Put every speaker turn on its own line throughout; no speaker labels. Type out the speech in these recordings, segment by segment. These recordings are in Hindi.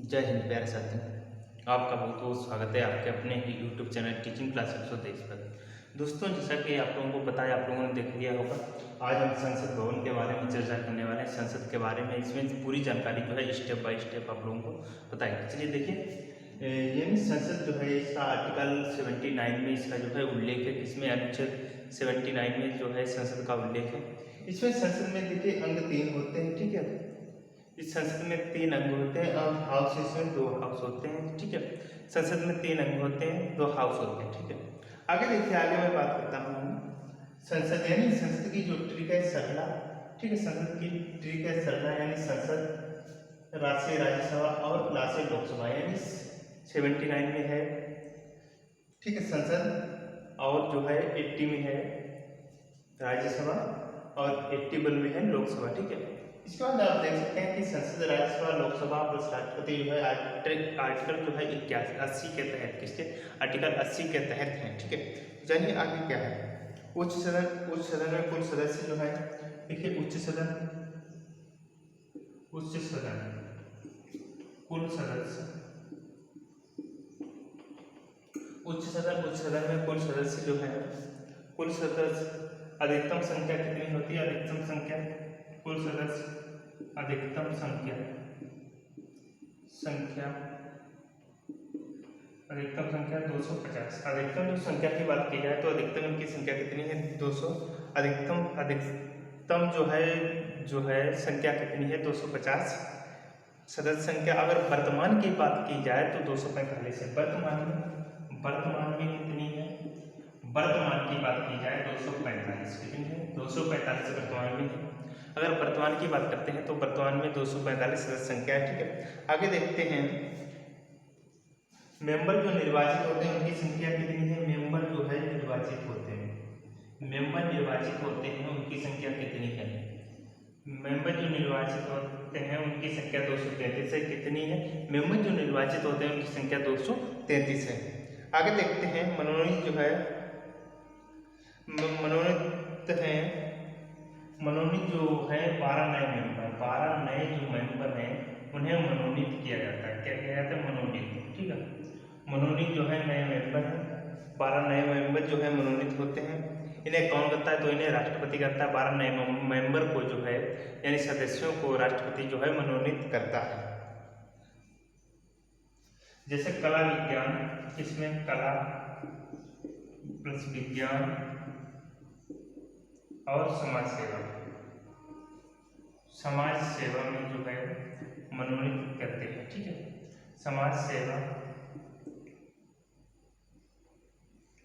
जय हिंद प्यारे साथियों। आपका बहुत बहुत स्वागत है आपके अपने ही यूट्यूब चैनल टीचिंग क्लास 123 पर। दोस्तों, जैसा कि आप लोगों को पता है, आप लोगों ने देख लिया होगा, आज हम संसद भवन के बारे में चर्चा करने वाले हैं। संसद के बारे में इसमें पूरी जानकारी जो है स्टेप बाय स्टेप आप लोगों को बताएगी। चलिए देखिए, यानी संसद जो है इसका आर्टिकल 79 में इसका जो है उल्लेख है। किसमें? अनुच्छेद 79 में जो है संसद का उल्लेख है। इसमें संसद में देखिए अंग 3 होते हैं, ठीक है। इस संसद में 3 अंग होते हैं और हाउस इसमें 2 हाउस होते हैं, ठीक है। संसद में 3 अंग होते हैं, 2 हाउस होते हैं, ठीक है। आगे देखिए, आगे मैं बात करता हूँ संसद यानी संसद की जो ट्रिक है सरला, ठीक है। संसद की ट्रिक है सरला यानी संसद, राष्ट्रीय राज्यसभा और राष्ट्रीय लोकसभा यानी 79 में है, ठीक है संसद, और जो है 80 में है राज्यसभा और 81 में है लोकसभा, ठीक है। इसके बाद आप देख सकते हैं कि संसद, राज्यसभा, लोकसभा प्लस राष्ट्रपति जो है आर्टिकल जो है 80 के तहत, किसके? आर्टिकल 80 के तहत है, ठीक है। जानिए आगे क्या है। उच्च सदन में कुल सदस्य जो है, देखिए उच्च सदन कुल सदस्य, उच्च सदन में कुल सदस्य जो है, कुल सदस्य अधिकतम संख्या कितनी होती है? अधिकतम संख्या कुल सदस्य, अधिकतम संख्या अधिकतम संख्या 250। अधिकतम जो संख्या की बात की जाए तो अधिकतम इनकी संख्या कितनी है? 200। अधिकतम जो है संख्या कितनी है? 250 सदस्य संख्या। अगर वर्तमान की बात की जाए तो 245 है। वर्तमान में कितनी है? वर्तमान की बात की जाए 245 कितनी है? 245 वर्तमान में है। अगर वर्तमान की बात करते हैं तो वर्तमान में 245 सदस्य संख्या है, ठीक है। आगे देखते हैं, मेंबर जो निर्वाचित होते हैं उनकी संख्या कितनी है? मेंबर जो है निर्वाचित होते हैं उनकी संख्या कितनी है? मेंबर जो निर्वाचित होते हैं उनकी संख्या 233 है। कितनी है? मेंबर जो निर्वाचित होते हैं उनकी संख्या 233 है। आगे देखते हैं, मनोनीत जो है मनोनीत जो है 12 नए जो मेंबर हैं उन्हें मनोनीत किया जाता है। क्या किया जाता है? मनोनीत, ठीक है। मनोनीत जो है नए मेंबर हैं, 12 नए मेंबर जो है मनोनीत होते हैं। इन्हें कौन करता है? तो इन्हें राष्ट्रपति करता है। 12 नए मेंबर को जो है यानी सदस्यों को राष्ट्रपति जो है मनोनीत करता है। जैसे कला विज्ञान, इसमें कला प्लस विज्ञान और समाज सेवा में जो है मनोनीत करते हैं, ठीक है। समाज सेवा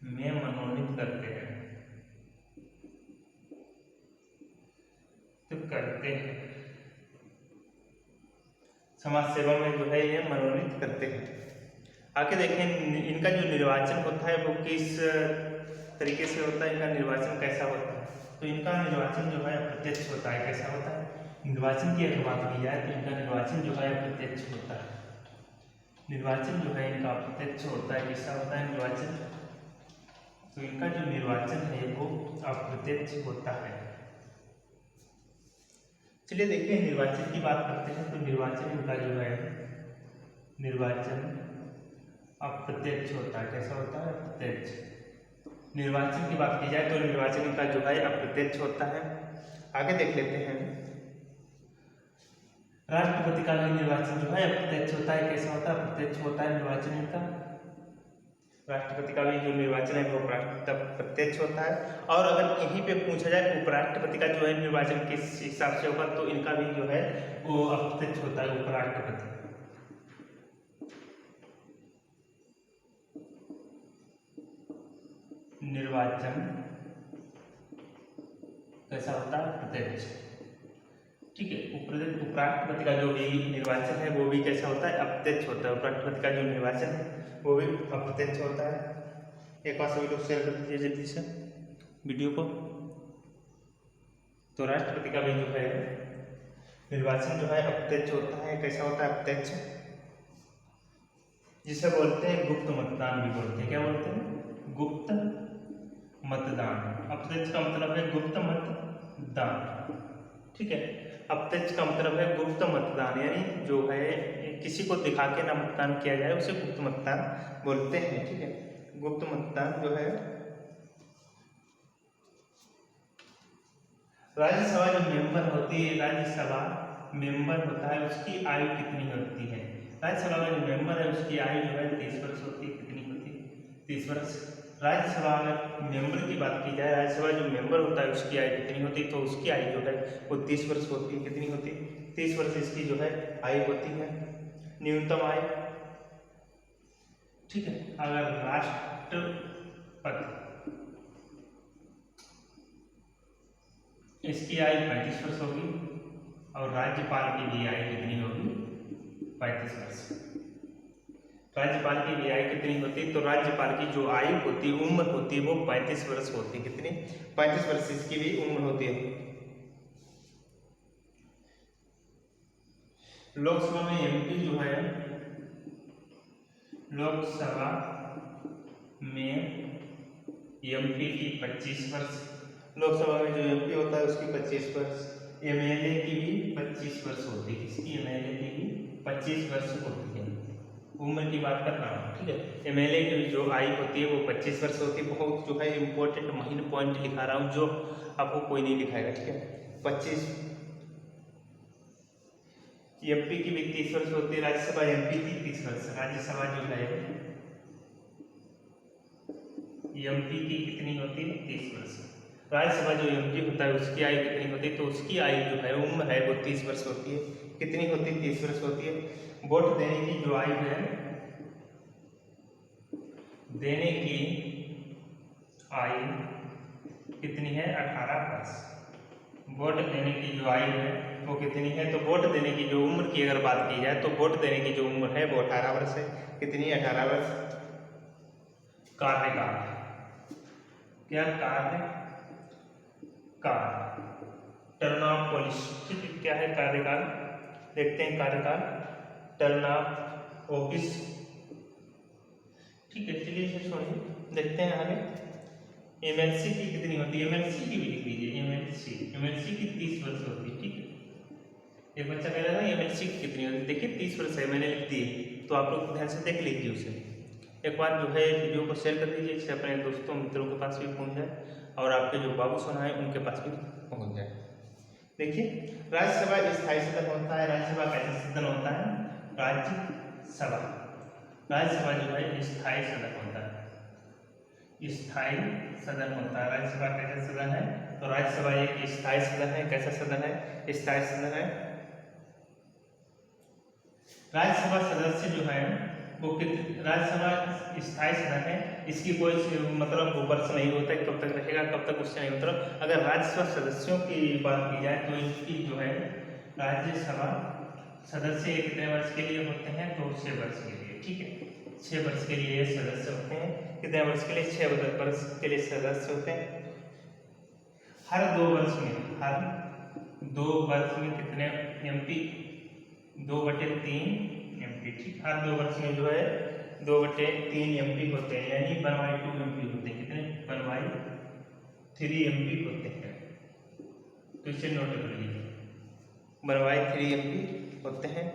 में मनोनीत करते हैं समाज सेवा में जो है ये मनोनीत करते हैं। आगे देखें, इनका जो निर्वाचन होता है वो किस तरीके से होता है? इनका निर्वाचन कैसा होता है? तो इनका निर्वाचन जो है अप्रत्यक्ष होता है। कैसा होता है? निर्वाचन की अगर बात की जाए तो इनका निर्वाचन जो है अप्रत्यक्ष होता है। निर्वाचन जो है इनका अप्रत्यक्ष होता है। कैसा होता है निर्वाचन? तो इनका जो निर्वाचन है वो अप्रत्यक्ष होता है। चलिए देखिए, निर्वाचन की बात करते हैं तो निर्वाचन इनका जो है निर्वाचन अप्रत्यक्ष होता है। कैसा होता है? अप्रत्यक्ष। निर्वाचन की बात की जाए तो निर्वाचन का जो है अप्रत्यक्ष होता है। आगे देख लेते हैं, राष्ट्रपति का भी निर्वाचन जो है अप्रत्यक्ष होता है। कैसा होता है? अप्रत्यक्ष होता है निर्वाचन इनका। राष्ट्रपति का भी जो निर्वाचन है वो प्रत्यक्ष होता है। और अगर यहीं पे पूछा जाए उपराष्ट्रपति का जो है निर्वाचन किस हिसाब से होगा, तो इनका भी जो है वो अप्रत्यक्ष होता है। उपराष्ट्रपति निर्वाचन कैसा होता है? प्रत्यक्ष, ठीक है। उपराष्ट्रपति का जो भी निर्वाचन है वो भी कैसा होता है? अप्रत्यक्ष होता है। उपराष्ट्रपति का जो निर्वाचन है वो भी अप्रत्यक्ष होता है। एक बार सभी लोग शेयर कर दीजिए जल्दी से वीडियो को। तो राष्ट्रपति का भी जो है निर्वाचन जो है अप्रत्यक्ष होता है। कैसा होता है? अप्रत्यक्ष, जिसे बोलते हैं गुप्त मतदान भी बोलते हैं। क्या बोलते हैं? गुप्त मतदान। अप्रत्यक्ष का मतलब है गुप्त मतदान, ठीक है। अप्रत्यक्ष का मतलब है गुप्त मतदान, यानी जो है किसी को दिखा के ना मतदान किया जाए उसे गुप्त मतदान बोलते हैं। ठीक है, गुप्त मतदान जो है राज्यसभा जो मेंबर होती है, राज्यसभा मेंबर होता है उसकी आयु कितनी होती है? राज्यसभा का जो मेंबर है उसकी आयु जो है 30 वर्ष होती है। कितनी होती है? 30 वर्ष। राज्यसभा में मेंबर की बात की जाए, राज्यसभा जो मेंबर होता है उसकी आयु कितनी होती है? तो उसकी आयु जो है वो 30 वर्ष होती है। कितनी होती है? 30 वर्ष इसकी जो है आयु होती है, न्यूनतम आयु। ठीक है, अगर राष्ट्रपति इसकी आयु 35 वर्ष होगी और राज्यपाल की भी आयु कितनी होगी? 35 वर्ष। राज्यपाल की भी आयु कितनी होती है? तो राज्यपाल की जो आयु होती है, उम्र होती है, वो 35 वर्ष होती है। कितनी? 35 वर्ष इसकी भी उम्र होती है। लोकसभा में एमपी जो है, लोकसभा में एमपी की 25 वर्ष, लोकसभा में जो एमपी होता है उसकी 25 वर्ष। एमएलए की भी 25 वर्ष होती है। इसकी एमएलए की भी 25 वर्ष होती है। उम्र की बात कर रहा हूँ। ठीक है, एमएलए की जो आयु होती है वो 25 वर्ष होती है। बहुत जो है इंपॉर्टेंट महीन पॉइंट लिखा रहा हूँ जो आपको कोई नहीं लिखाएगा। ठीक है, 25। एमपी की भी 30 वर्ष होती है। राज्यसभा एमपी की 30 वर्ष। राज्यसभा जो है एमपी की कितनी होती है? 30 वर्ष। राज्यसभा जो एमपी होता है उसकी आयु कितनी होती है? तो उसकी आयु जो है उम्र है वो 30 वर्ष होती है। कितनी होती है? 30 वर्ष होती है। वोट देने की जो आयु है, देने की आयु कितनी है? 18 वर्ष। वोट देने की जो आयु है वो कितनी है? तो वोट देने की जो उम्र की अगर बात की जाए तो वोट देने की जो उम्र है वो 18 वर्ष है। कितनी? 18 वर्ष। कार्यकाल, क्या कार्य काल, टर्न ऑफ पॉलिश। ठीक है, क्या है कार्यकाल? देखते हैं कार्यकाल, टर्न ऑफ ऑफिस। ठीक है, चलिए इसे छोड़िए, देखते हैं आगे। एमएलसी की कितनी होती है? एमएलसी की भी लिख लीजिए। एमएलसी की 30 वर्ष होती है। ठीक है, एक बच्चा कह रहा था एमएलसी की कितनी होती है? देखिए 30 वर्ष है, मैंने लिख दी है, तो आप लोग ध्यान से देख लीजिए उसे। एक बार जो है वीडियो को शेयर कर दीजिए, इससे अपने दोस्तों मित्रों के पास भी पहुंच जाए और आपके जो बाबू सोना है उनके पास भी पहुंच जाए। देखिए, राज्यसभा स्थायी सदन होता है। राज्यसभा कैसा सदन होता है? राज्यसभा जो है स्थायी सदन होता है। स्थायी सदन होता है। राज्यसभा कैसा सदन है? तो राज्यसभा एक स्थायी सदन है। कैसा सदन है? स्थायी सदन है। राज्यसभा सदस्य जो है वो राज्यसभा स्थायी सदन है, इसकी कोई मतलब वर्ष नहीं होता है कब तक रहेगा, कब तक उससे नहीं। मतलब अगर राज्यसभा सदस्यों की बात की जाए तो इसकी जो है राज्यसभा सदस्य कितने वर्ष के लिए होते हैं? तो 6 वर्ष के लिए। ठीक है, 6 वर्ष के लिए सदस्य होते हैं। कितने वर्ष के लिए? 6 वर्ष के लिए सदस्य होते हैं। हर 2 वर्ष में कितने एमपी? 2/3 एमपी। ठीक, हर 2 वर्ष में जो है 2/3 एमपी होते हैं, यानी 1/2 एमपी होते हैं। कितने? 1/3 एमपी होते हैं। तो इसे नोट कर लीजिए, 1/3 एमपी होते हैं।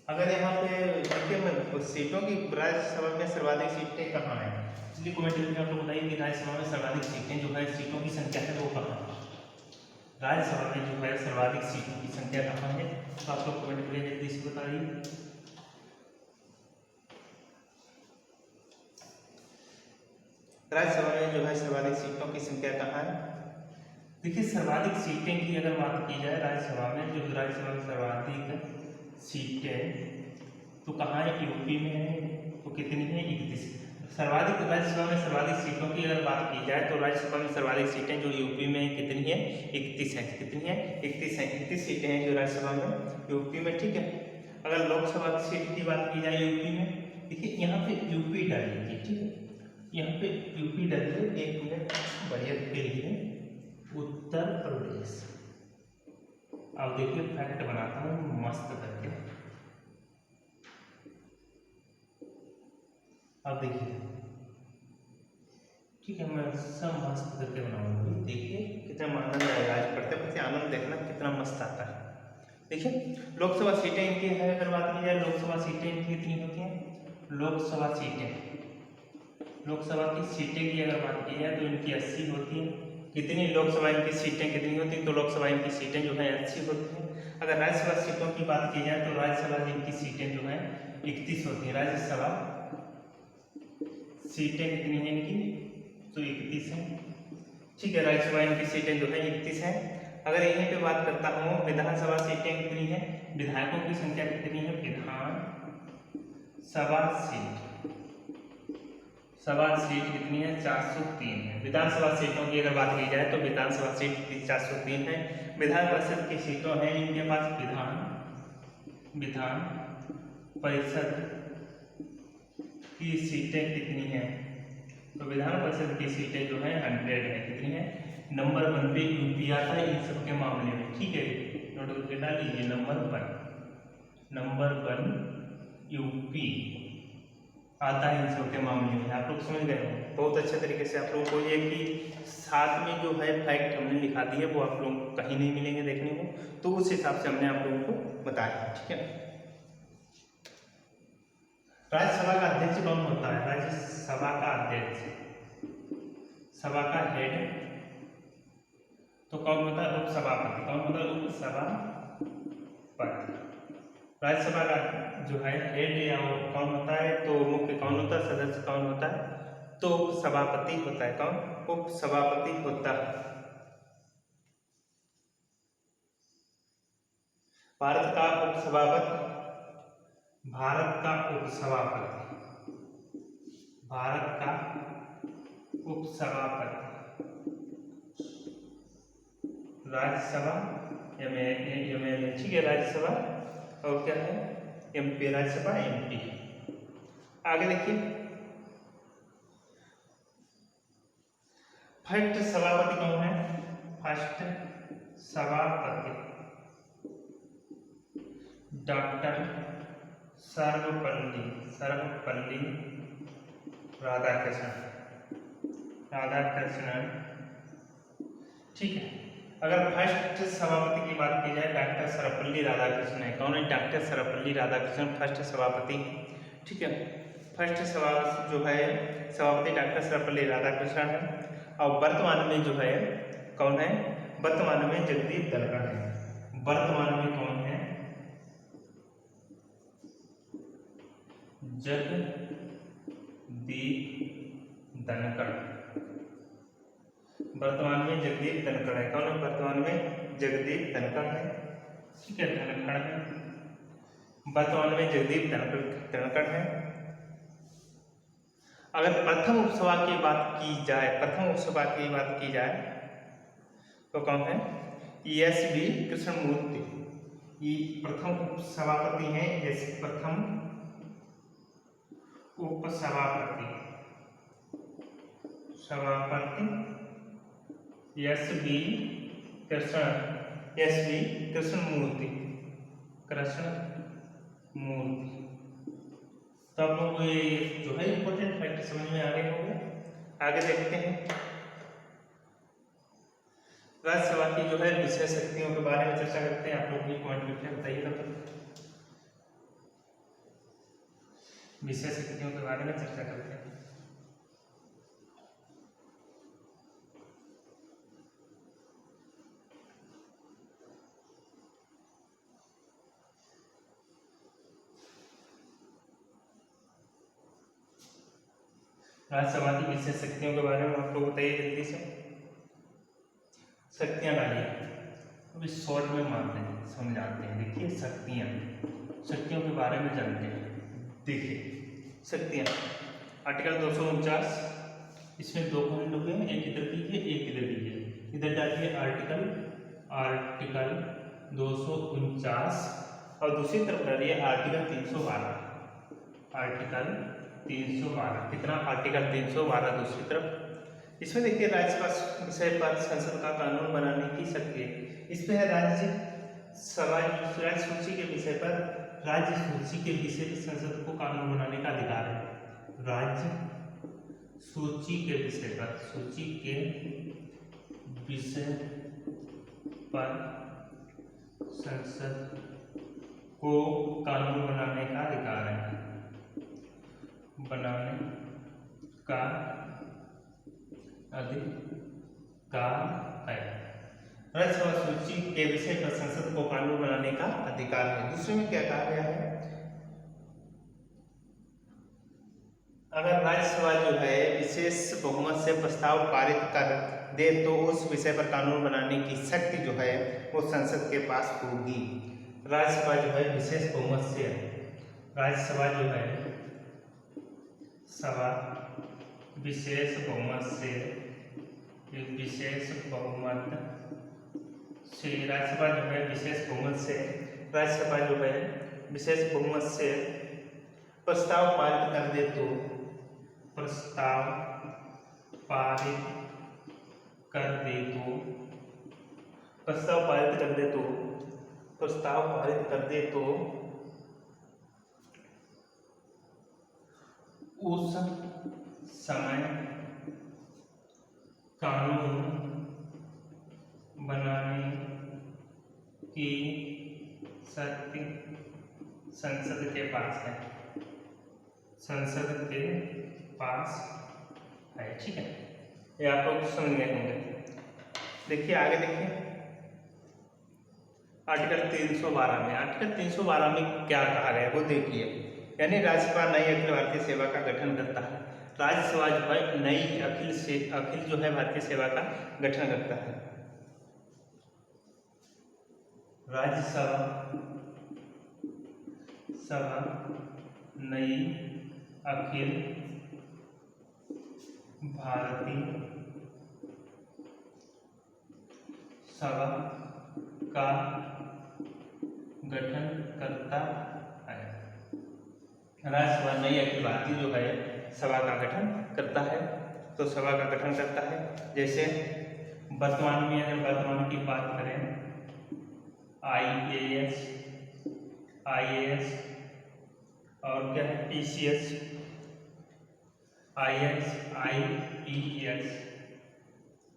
अगर यहाँ पे देखिए सीटों की, राज्यसभा में सर्वाधिक सीटें कहाँ हैं? इसलिए कमेंट करके आप लोग बताइए कि राज्यसभा में सर्वाधिक सीटें जो है, सीटों की संख्या है वो कहाँ है? राज्यसभा में जो है सर्वाधिक सीटों की संख्या कहाँ है? तो आप लोग कमेंट करिए, जल्दी से बताइए। राज्यसभा में जो है सर्वाधिक सीटों की संख्या कहाँ है? देखिए, सर्वाधिक सीटें की अगर बात की जाए राज्यसभा में, जो राज्यसभा में सर्वाधिक सीटें तो कहाँ है? यूपी में है। तो कितनी है? 31। सर्वाधिक राज्यसभा में सर्वाधिक सीटों की अगर बात की जाए तो राज्यसभा में सर्वाधिक सीटें जो यूपी में कितनी है? 31 है। कितनी है? 31 है। 31 सीटें हैं जो राज्यसभा में यूपी में। ठीक है, अगर लोकसभा की सीट की बात की जाए यूपी में, देखिए यहाँ पे यूपी डाल लीजिए। ठीक है, यहाँ पे यूपी डालिए। 1 मिनट बढ़िया के लिए उत्तर प्रदेश। अब देखिए फैक्ट बनाता हूँ मस्त करके। अब देखिए, ठीक है, मैं सब मस्त करके बनाऊंगा। देखिए कितना आनंद आएगा, आज पढ़ते पढ़ते आनंद देखना कितना मस्त आता है। देखिए लोकसभा सीटें इनकी है, अगर बात की जाए लोकसभा सीटें इनकी कितनी होती हैं, लोकसभा की सीटें की अगर बात की जाए तो इनकी 80 होती है। कितनी लोकसभा इनकी सीटें कितनी होती हैं, तो लोकसभा इनकी सीटें जो है 80 होती हैं। अगर राज्यसभा सीटों की बात की जाए तो राज्यसभा इनकी सीटें जो है 31 होती हैं। राज्यसभा सीटें कितनी हैं इनकी, तो 31 हैं। ठीक है, राज्यसभा इनकी सीटें जो है 31 हैं। अगर यहीं पे बात करता हूँ विधानसभा सीटें कितनी हैं, विधायकों की संख्या कितनी है, सभा सीट कितनी है, 403 है। विधानसभा सीटों की अगर बात की जाए तो विधानसभा सीट 403 है। विधान परिषद की सीटों हैं इनके पास, विधान परिषद की सीटें कितनी हैं, तो विधान परिषद की सीटें जो है 100 है। कितनी है, नंबर 1 पे यूपी आता है इन सब के मामले में। ठीक है, नोट करके डाल लीजिए, नंबर 1 यूपी आता है इन सब के मामले में। आप लोग समझ गए बहुत अच्छे तरीके से। आप लोगों को ये कि साथ में जो है फैक्ट हमने लिखा दिए वो आप लोगों को कहीं नहीं मिलेंगे देखने को, तो उस हिसाब से हमने आप लोगों को बताया। ठीक है, राज्यसभा का अध्यक्ष कौन होता है, राज्यसभा का अध्यक्ष, सभा का हेड तो कौन होता है, उपसभापति। कौन होता है, उपसभापति। राज्यसभा का जो है हेड या वो कौन होता है, तो मुख्य कौन होता है, सदस्य कौन होता है, तो उपसभापति होता है। कौन, उपसभापति होता है। भारत का उपसभापति, राज्यसभा एमएलए। ठीक है, राज्यसभा और क्या है, एमपी, राज्यसभा एमपी। आगे देखिए, फर्स्ट सभापति कौन है, फर्स्ट सभापति डॉक्टर सर्वपल्ली राधाकृष्णन। ठीक है, अगर फर्स्ट सभापति की बात की जाए डॉक्टर सर्वपल्ली राधाकृष्णन है। कौन है, डॉक्टर सर्वपल्ली राधाकृष्णन फर्स्ट सभापति। ठीक है, फर्स्ट सभापति जो है सभापति डॉक्टर सर्वपल्ली राधाकृष्णन है। और वर्तमान में जो है कौन है, वर्तमान में जगदीप धनखड़ है। वर्तमान में कौन है, जगदीप धनखड़। वर्तमान में जगदीप धनखड़ है। कौन है, वर्तमान में जगदीप धनखड़ है। ठीक है, धनखड़ है, वर्तमान में जगदीप धनखड़ है। अगर प्रथम उपसभा की बात की जाए, तो कौन है, एस.बी. कृष्णमूर्ति। ये प्रथम उपसभापति हैं, प्रथम उपसभापति एस.बी. कृष्णमूर्ति। तो आप लोगों को ये जो है इंपॉर्टेंट फैक्ट समझ में आ गए होंगे। आगे देखते हैं, राज्यसभा की जो है विषय शक्तियों के बारे में चर्चा करते हैं। आप लोग भी पॉइंट लिखकर बताइएगा, विषय शक्तियों के बारे में चर्चा करते हैं। राज्यसभा की विशेष शक्तियों के बारे में आप लोग बताइए जल्दी से। शक्तियां डालिए, अभी शॉर्ट में मानते हैं, समझाते हैं। देखिए शक्तियों के बारे में जानते हैं। देखिए शक्तियां, आर्टिकल 249, इसमें 2 पॉइंट हो गए, एक इधर कीजिए एक इधर कीजिए। इधर डालिए आर्टिकल 249 और दूसरी तरफ डालिए आर्टिकल 312। कितना, आर्टिकल 312 दूसरी तरफ। इसमें देखिए राज्यसभा विषय पर संसद का कानून बनाने की शक्ति है। इस पे है राज्य सूची के विषय पर, संसद को कानून बनाने का अधिकार है। राज्य सूची के विषय पर संसद को कानून बनाने का अधिकार है, बनाने का अधिकार है। राज्यसभा सूची के विषय पर संसद को कानून बनाने का अधिकार है। दूसरे में क्या कहा गया है, अगर राज्यसभा जो है विशेष बहुमत से प्रस्ताव पारित कर दे तो उस विषय पर कानून बनाने की शक्ति जो है वो संसद के पास होगी। राज्यसभा जो है विशेष बहुमत से, राज्यसभा जो है सभा विशेष बहुमत से, विशेष बहुमत से राज्यसभा जो है विशेष बहुमत से, राज्यसभा जो है विशेष बहुमत से प्रस्ताव पारित कर दे तो, प्रस्ताव पारित कर दे तो, प्रस्ताव पारित कर दे तो, प्रस्ताव पारित कर दे तो उस समय कानून बनाने की शक्ति संसद के पास है, संसद के पास है। ठीक है, ये आप लोग समझ गए होंगे। देखिए आगे देखिए आर्टिकल 312 में, आर्टिकल 312 में क्या कहा गया वो देखिए, यानी राज्यसभा नई अखिल भारतीय सेवा का गठन करता है। राज्यसभा जो है नई अखिल जो है भारतीय सेवा का गठन करता है। राज्यसभा नई अखिल भारतीय सभा का गठन करता है। राज्यसभा नई अखिल भारतीय जो है सभा का गठन करता है, तो सभा का गठन करता है। जैसे वर्तमान में अगर वर्तमान की बात करें, आईएएस और क्या है पीसीएस, आईपीएस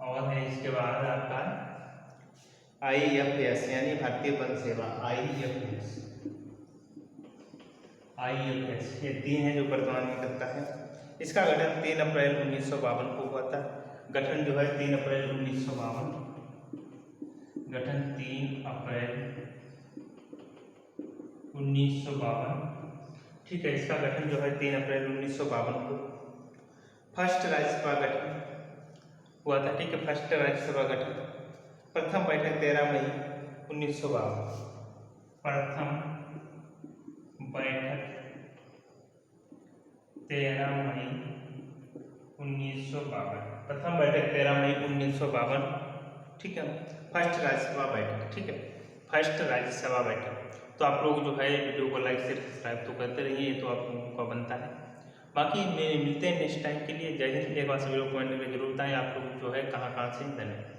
और है इसके बाद आपका आईएफएस यानी भारतीय वन सेवा, आईएफएस ये तीन है जो वर्तमान में करता है। इसका गठन 3 अप्रैल 1952 को हुआ था। गठन जो है 3 अप्रैल 1952, गठन 3 अप्रैल 1952। ठीक है, इसका गठन जो है 3 अप्रैल 1952 को। फर्स्ट राज्यसभा गठन हुआ था। ठीक है, फर्स्ट राज्यसभा गठन, प्रथम बैठक 13 मई 1952, प्रथम बैठक 13 मई 1952, प्रथम बैठक 13 मई 1952। ठीक है, फर्स्ट राज्यसभा बैठक। ठीक है, फर्स्ट राज्यसभा बैठक। तो आप लोग जो है वीडियो को लाइक शेयर सब्सक्राइब तो करते रहिए, तो आप लोगों का बनता है। बाकी मिलते हैं नेक्स्ट टाइम के लिए। जय हिंद। एक बार वीडियो कमेंट में जरूर बताएं आप लोग जो है कहाँ से धन्यवाद।